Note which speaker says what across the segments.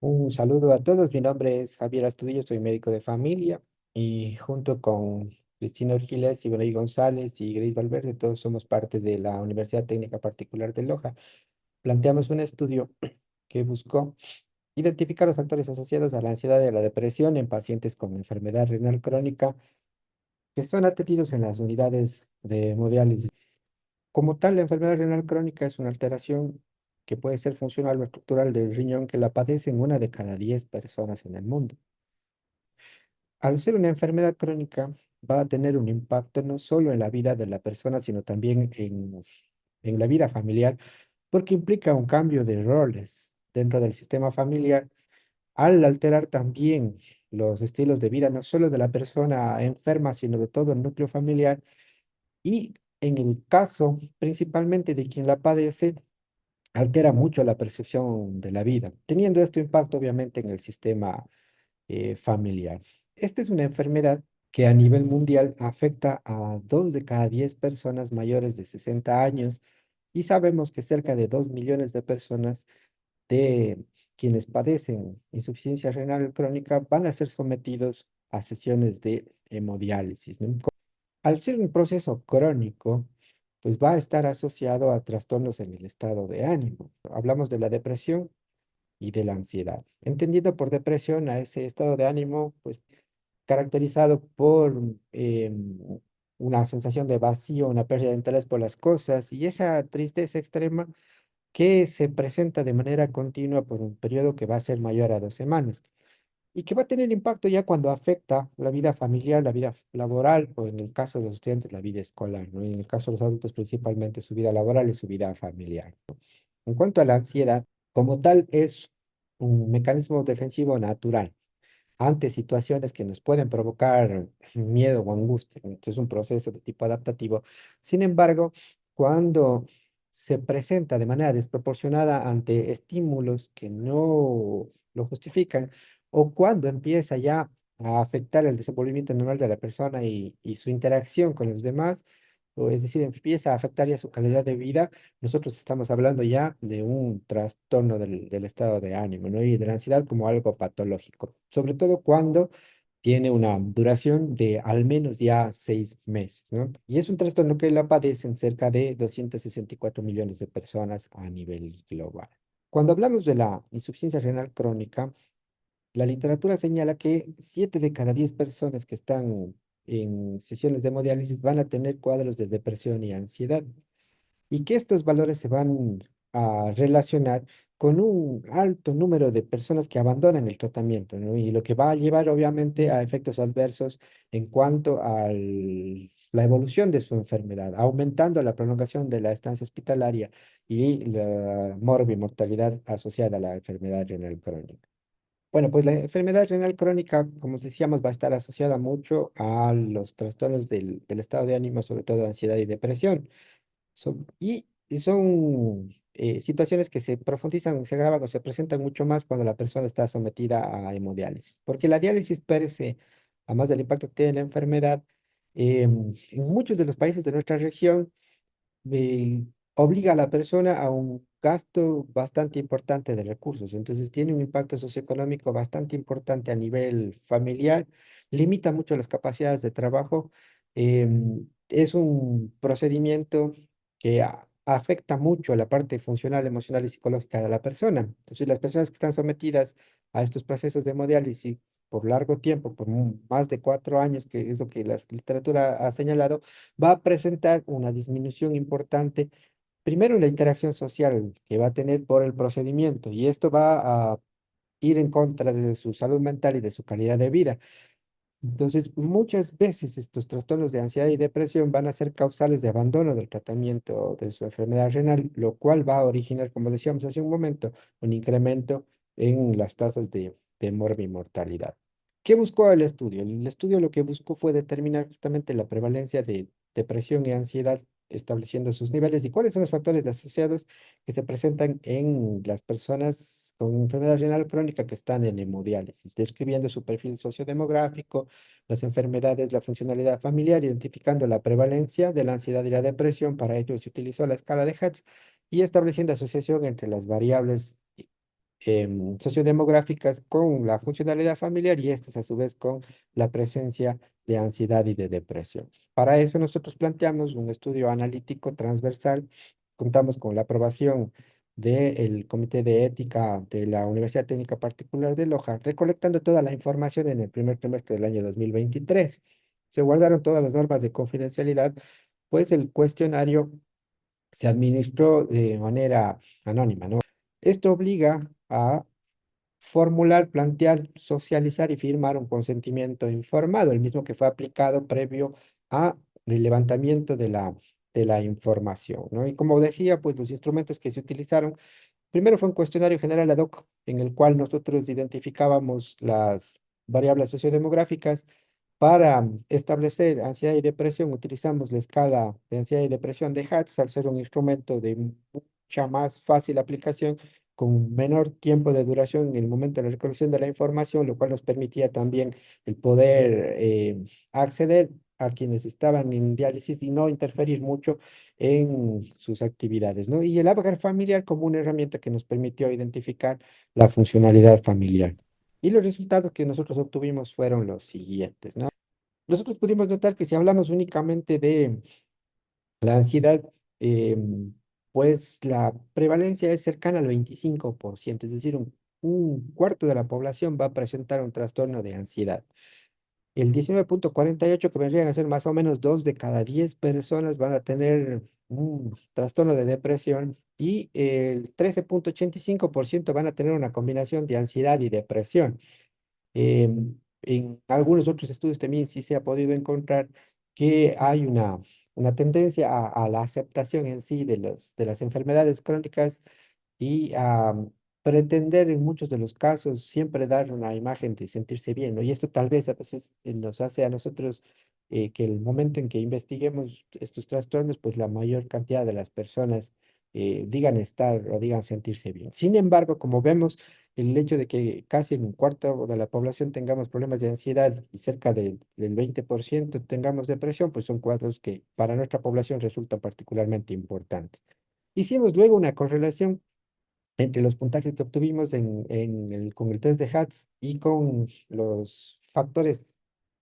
Speaker 1: Un saludo a todos, mi nombre es Javier Astudillo, soy médico de familia y junto con Cristina Orgiles, Ibrahim González y Grace Valverde, todos somos parte de la Universidad Técnica Particular de Loja. Planteamos un estudio que buscó identificar los factores asociados a la ansiedad y a la depresión en pacientes con enfermedad renal crónica que son atendidos en las unidades de hemodiálisis. Como tal, la enfermedad renal crónica es una alteración que puede ser funcional o estructural del riñón que la padecen una de cada 10 personas en el mundo. Al ser una enfermedad crónica, va a tener un impacto no solo en la vida de la persona, sino también en la vida familiar, porque implica un cambio de roles dentro del sistema familiar, al alterar también los estilos de vida, no solo de la persona enferma, sino de todo el núcleo familiar, y en el caso principalmente de quien la padece, altera mucho la percepción de la vida, teniendo esto impacto obviamente en el sistema familiar. Esta es una enfermedad que a nivel mundial afecta a 2 de cada 10 personas mayores de 60 años y sabemos que cerca de 2 millones de personas de quienes padecen insuficiencia renal crónica van a ser sometidos a sesiones de hemodiálisis, ¿no? Al ser un proceso crónico, pues va a estar asociado a trastornos en el estado de ánimo. Hablamos de la depresión y de la ansiedad. Entendiendo por depresión a ese estado de ánimo, pues caracterizado por una sensación de vacío, una pérdida de interés por las cosas y esa tristeza extrema que se presenta de manera continua por un periodo que va a ser mayor a 2 semanas y que va a tener impacto ya cuando afecta la vida familiar, la vida laboral, o en el caso de los estudiantes, la vida escolar, ¿no? Y en el caso de los adultos, principalmente su vida laboral y su vida familiar. En cuanto a la ansiedad, como tal, es un mecanismo defensivo natural ante situaciones que nos pueden provocar miedo o angustia. Entonces, es un proceso de tipo adaptativo. Sin embargo, cuando se presenta de manera desproporcionada ante estímulos que no lo justifican, o cuando empieza ya a afectar el desenvolvimiento normal de la persona y su interacción con los demás, o es decir, empieza a afectar ya su calidad de vida, nosotros estamos hablando ya de un trastorno del estado de ánimo, ¿no? Y de la ansiedad como algo patológico, sobre todo cuando tiene una duración de al menos ya 6 meses, ¿no? Y es un trastorno que la padecen cerca de 264 millones de personas a nivel global. Cuando hablamos de la insuficiencia renal crónica, la literatura señala que 7 de cada 10 personas que están en sesiones de hemodiálisis van a tener cuadros de depresión y ansiedad y que estos valores se van a relacionar con un alto número de personas que abandonan el tratamiento, ¿no? Y lo que va a llevar obviamente a efectos adversos en cuanto a la evolución de su enfermedad, aumentando la prolongación de la estancia hospitalaria y la morbimortalidad asociada a la enfermedad renal crónica. Bueno, pues la enfermedad renal crónica, como decíamos, va a estar asociada mucho a los trastornos del estado de ánimo, sobre todo ansiedad y depresión. Y son situaciones que se profundizan, se agravan o se presentan mucho más cuando la persona está sometida a hemodiálisis. Porque la diálisis per se, además del impacto que tiene la enfermedad, en muchos de los países de nuestra región, eh, obliga a la persona a un gasto bastante importante de recursos. Entonces tiene un impacto socioeconómico bastante importante a nivel familiar, limita mucho las capacidades de trabajo. Es un procedimiento que afecta mucho a la parte funcional, emocional y psicológica de la persona. Entonces las personas que están sometidas a estos procesos de hemodiálisis por largo tiempo, por más de 4 años, que es lo que la literatura ha señalado, va a presentar una disminución importante, primero en la interacción social que va a tener por el procedimiento, y esto va a ir en contra de su salud mental y de su calidad de vida. Entonces, muchas veces estos trastornos de ansiedad y depresión van a ser causales de abandono del tratamiento de su enfermedad renal, lo cual va a originar, como decíamos hace un momento, un incremento en las tasas de morbimortalidad. ¿Qué buscó el estudio? El estudio lo que buscó fue determinar justamente la prevalencia de depresión y ansiedad, estableciendo sus niveles y cuáles son los factores asociados que se presentan en las personas con enfermedad renal crónica que están en hemodiálisis, describiendo su perfil sociodemográfico, las enfermedades, la funcionalidad familiar, identificando la prevalencia de la ansiedad y la depresión. Para ello se utilizó la escala de Hertz y estableciendo asociación entre las variables sociodemográficas con la funcionalidad familiar y estas a su vez con la presencia de ansiedad y de depresión. Para eso nosotros planteamos un estudio analítico transversal, contamos con la aprobación del Comité de Ética de la Universidad Técnica Particular de Loja, recolectando toda la información en el primer trimestre del año 2023. Se guardaron todas las normas de confidencialidad, pues el cuestionario se administró de manera anónima, ¿no? Esto obliga a formular, plantear, socializar y firmar un consentimiento informado, el mismo que fue aplicado previo a el levantamiento de la información, ¿no? Y como decía, pues los instrumentos que se utilizaron, primero fue un cuestionario general ad hoc, en el cual nosotros identificábamos las variables sociodemográficas. Para establecer ansiedad y depresión, utilizamos la escala de ansiedad y depresión de Hatch, al ser un instrumento de mucha más fácil aplicación, con menor tiempo de duración en el momento de la recolección de la información, lo cual nos permitía también el poder acceder a quienes estaban en diálisis y no interferir mucho en sus actividades, ¿no? Y el Apgar familiar como una herramienta que nos permitió identificar la funcionalidad familiar. Y los resultados que nosotros obtuvimos fueron los siguientes, ¿no? Nosotros pudimos notar que si hablamos únicamente de la ansiedad, pues la prevalencia es cercana al 25%, es decir, un cuarto de la población va a presentar un trastorno de ansiedad. El 19,48, que vendrían a ser más o menos 2 de cada 10 personas, van a tener un trastorno de depresión y el 13,85% van a tener una combinación de ansiedad y depresión. En algunos otros estudios también sí se ha podido encontrar que hay una tendencia a la aceptación en sí de de las enfermedades crónicas y a pretender en muchos de los casos siempre dar una imagen de sentirse bien, ¿no? Y esto tal vez a veces nos hace a nosotros que el momento en que investiguemos estos trastornos, pues la mayor cantidad de las personas digan estar o digan sentirse bien. Sin embargo, como vemos, el hecho de que casi en un cuarto de la población tengamos problemas de ansiedad y cerca del 20% tengamos depresión, pues son cuadros que para nuestra población resultan particularmente importantes. Hicimos luego una correlación entre los puntajes que obtuvimos con el test de HATS y con los factores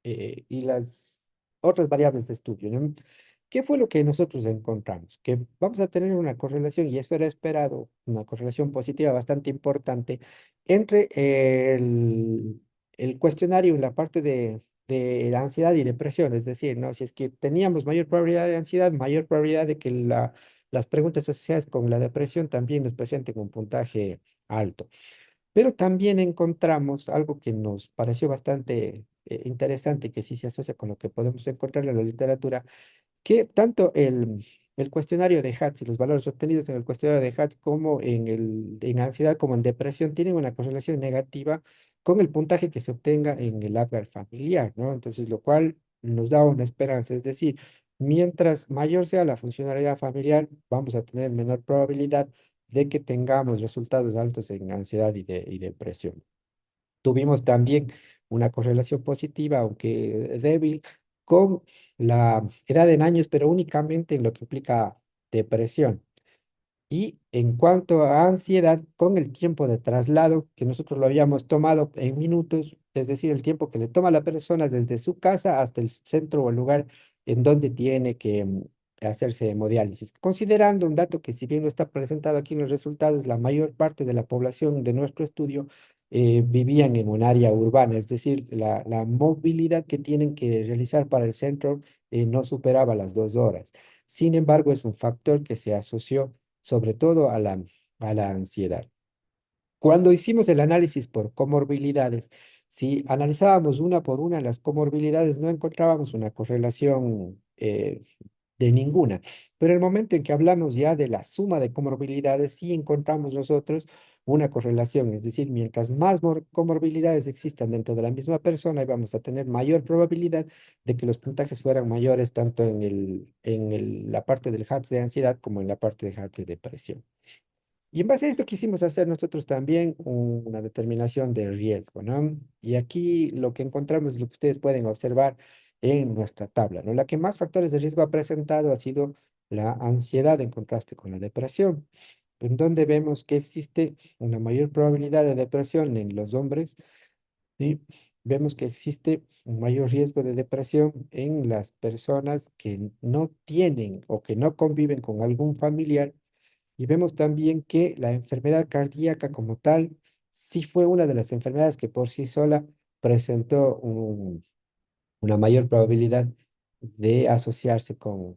Speaker 1: y las otras variables de estudio, ¿no? ¿Qué fue lo que nosotros encontramos? Que vamos a tener una correlación, y eso era esperado, una correlación positiva bastante importante entre el cuestionario en la parte de la ansiedad y depresión. Es decir, ¿no? Si es que teníamos mayor probabilidad de ansiedad, mayor probabilidad de que las preguntas asociadas con la depresión también nos presenten un puntaje alto. Pero también encontramos algo que nos pareció bastante interesante, que sí se asocia con lo que podemos encontrar en la literatura, que tanto el cuestionario de HATS y los valores obtenidos en el cuestionario de HATS como en ansiedad como en depresión tienen una correlación negativa con el puntaje que se obtenga en el Apgar familiar, ¿no? Entonces, lo cual nos da una esperanza, es decir, mientras mayor sea la funcionalidad familiar, vamos a tener menor probabilidad de que tengamos resultados altos en ansiedad y depresión. Tuvimos también una correlación positiva, aunque débil, con la edad en años, pero únicamente en lo que implica depresión. Y en cuanto a ansiedad, con el tiempo de traslado, que nosotros lo habíamos tomado en minutos, es decir, el tiempo que le toma a la persona desde su casa hasta el centro o el lugar en donde tiene que hacerse hemodiálisis. Considerando un dato que si bien no está presentado aquí en los resultados, la mayor parte de la población de nuestro estudio vivían en un área urbana, es decir, la movilidad que tienen que realizar para el centro no superaba las 2 horas. Sin embargo, es un factor que se asoció sobre todo a la ansiedad. Cuando hicimos el análisis por comorbilidades, si analizábamos una por una las comorbilidades, no encontrábamos una correlación de ninguna. Pero el momento en que hablamos ya de la suma de comorbilidades, sí encontramos nosotros una correlación. Es decir, mientras más comorbilidades existan dentro de la misma persona, vamos a tener mayor probabilidad de que los puntajes fueran mayores tanto la parte del HATS de ansiedad como en la parte de HATS de depresión. Y en base a esto quisimos hacer nosotros también una determinación de riesgo, ¿no? Y aquí lo que encontramos es lo que ustedes pueden observar en nuestra tabla, ¿no? La que más factores de riesgo ha presentado ha sido la ansiedad en contraste con la depresión. en donde vemos que existe una mayor probabilidad de depresión en los hombres y vemos que existe un mayor riesgo de depresión en las personas que no tienen o que no conviven con algún familiar. Y vemos también que la enfermedad cardíaca como tal sí fue una de las enfermedades que por sí sola presentó una mayor probabilidad de asociarse con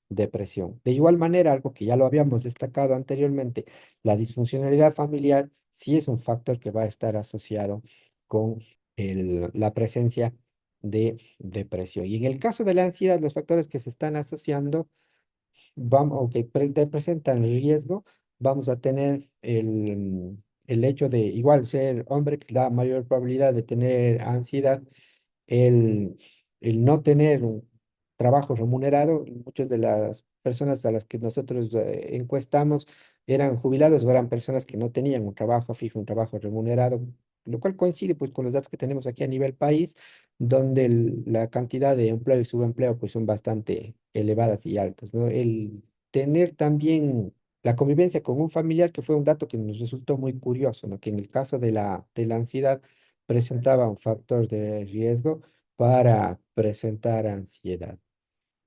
Speaker 1: depresión. De igual manera, algo que ya lo habíamos destacado anteriormente, la disfuncionalidad familiar sí es un factor que va a estar asociado con la presencia de depresión. Y en el caso de la ansiedad, los factores que se están asociando vamos, o que presentan riesgo, vamos a tener el hecho de igual ser hombre, que la mayor probabilidad de tener ansiedad, el, el no tener un trabajo remunerado. Muchas de las personas a las que nosotros encuestamos eran jubilados o eran personas que no tenían un trabajo fijo, un trabajo remunerado, lo cual coincide pues con los datos que tenemos aquí a nivel país, donde la cantidad de empleo y subempleo pues son bastante elevadas y altas, ¿no? El tener también la convivencia con un familiar, que fue un dato que nos resultó muy curioso, ¿no? Que en el caso de la ansiedad presentaba un factor de riesgo para presentar ansiedad.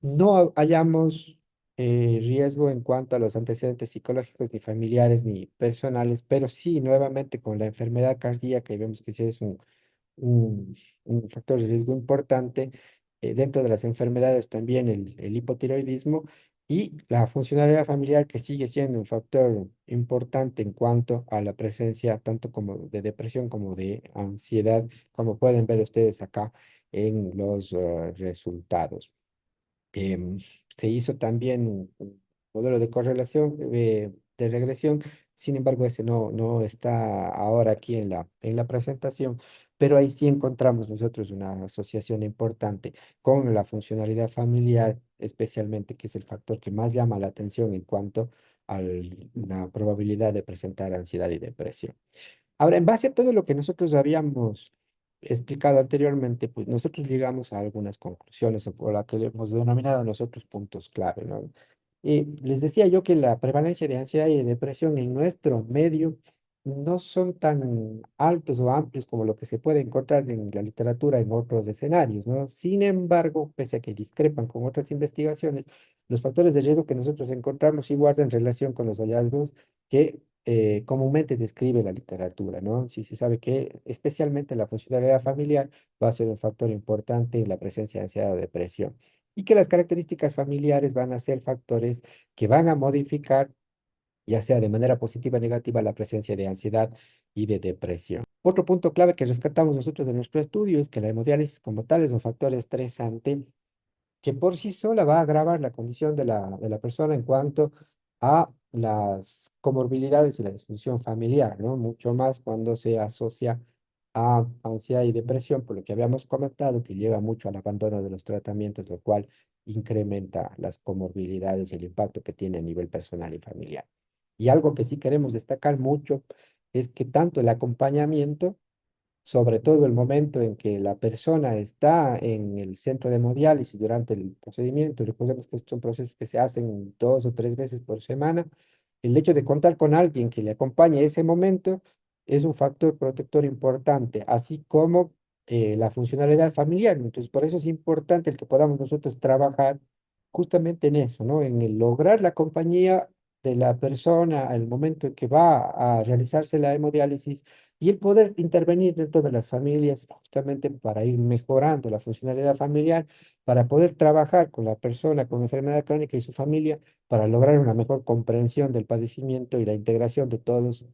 Speaker 1: No hallamos riesgo en cuanto a los antecedentes psicológicos, ni familiares, ni personales, pero sí, nuevamente con la enfermedad cardíaca, y vemos que sí es un, un factor de riesgo importante. Dentro de las enfermedades también el hipotiroidismo y la funcionalidad familiar, que sigue siendo un factor importante en cuanto a la presencia tanto como de depresión como de ansiedad, como pueden ver ustedes acá en los resultados. Em, Se hizo también un modelo de correlación, de regresión. Sin embargo, ese no está ahora aquí en la presentación, pero ahí sí encontramos nosotros una asociación importante con la funcionalidad familiar, especialmente, que es el factor que más llama la atención en cuanto a la probabilidad de presentar ansiedad y depresión. Ahora, en base a todo lo que nosotros habíamos explicado anteriormente, pues nosotros llegamos a algunas conclusiones o la que le hemos denominado nosotros puntos clave, ¿no? Y les decía yo que la prevalencia de ansiedad y de depresión en nuestro medio no son tan altos o amplios como lo que se puede encontrar en la literatura en otros escenarios, ¿no? Sin embargo, pese a que discrepan con otras investigaciones, los factores de riesgo que nosotros encontramos sí guardan relación con los hallazgos que comúnmente describe la literatura, ¿no? Si se sabe que especialmente la funcionalidad familiar va a ser un factor importante en la presencia de ansiedad o depresión y que las características familiares van a ser factores que van a modificar, ya sea de manera positiva o negativa, la presencia de ansiedad y de depresión. Otro punto clave que rescatamos nosotros de nuestro estudio es que la hemodiálisis como tal es un factor estresante que por sí sola va a agravar la condición de la persona en cuanto a las comorbilidades y la disfunción familiar, ¿no? Mucho más cuando se asocia a ansiedad y depresión, por lo que habíamos comentado, que lleva mucho al abandono de los tratamientos, lo cual incrementa las comorbilidades y el impacto que tiene a nivel personal y familiar. Y algo que sí queremos destacar mucho es que tanto el acompañamiento, sobre todo el momento en que la persona está en el centro de hemodiálisis durante el procedimiento. Recordemos que estos son procesos que se hacen 2 o 3 veces por semana. El hecho de contar con alguien que le acompañe ese momento es un factor protector importante, así como la funcionalidad familiar. Entonces, por eso es importante el que podamos nosotros trabajar justamente en eso, ¿no? En el lograr la compañía de la persona al momento en que va a realizarse la hemodiálisis y el poder intervenir dentro de las familias justamente para ir mejorando la funcionalidad familiar, para poder trabajar con la persona con enfermedad crónica y su familia, para lograr una mejor comprensión del padecimiento y la integración de todos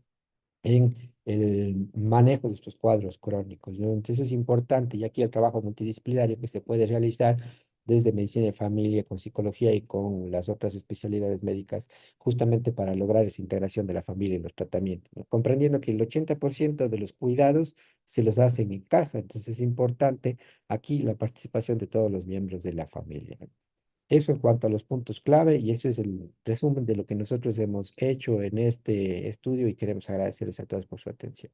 Speaker 1: en el manejo de estos cuadros crónicos, ¿no? Entonces es importante, y aquí el trabajo multidisciplinario que se puede realizar desde medicina de familia, con psicología y con las otras especialidades médicas, justamente para lograr esa integración de la familia en los tratamientos, ¿no? Comprendiendo que el 80% de los cuidados se los hacen en casa, entonces es importante aquí la participación de todos los miembros de la familia, ¿no? Eso en cuanto a los puntos clave, y eso es el resumen de lo que nosotros hemos hecho en este estudio y queremos agradecerles a todos por su atención.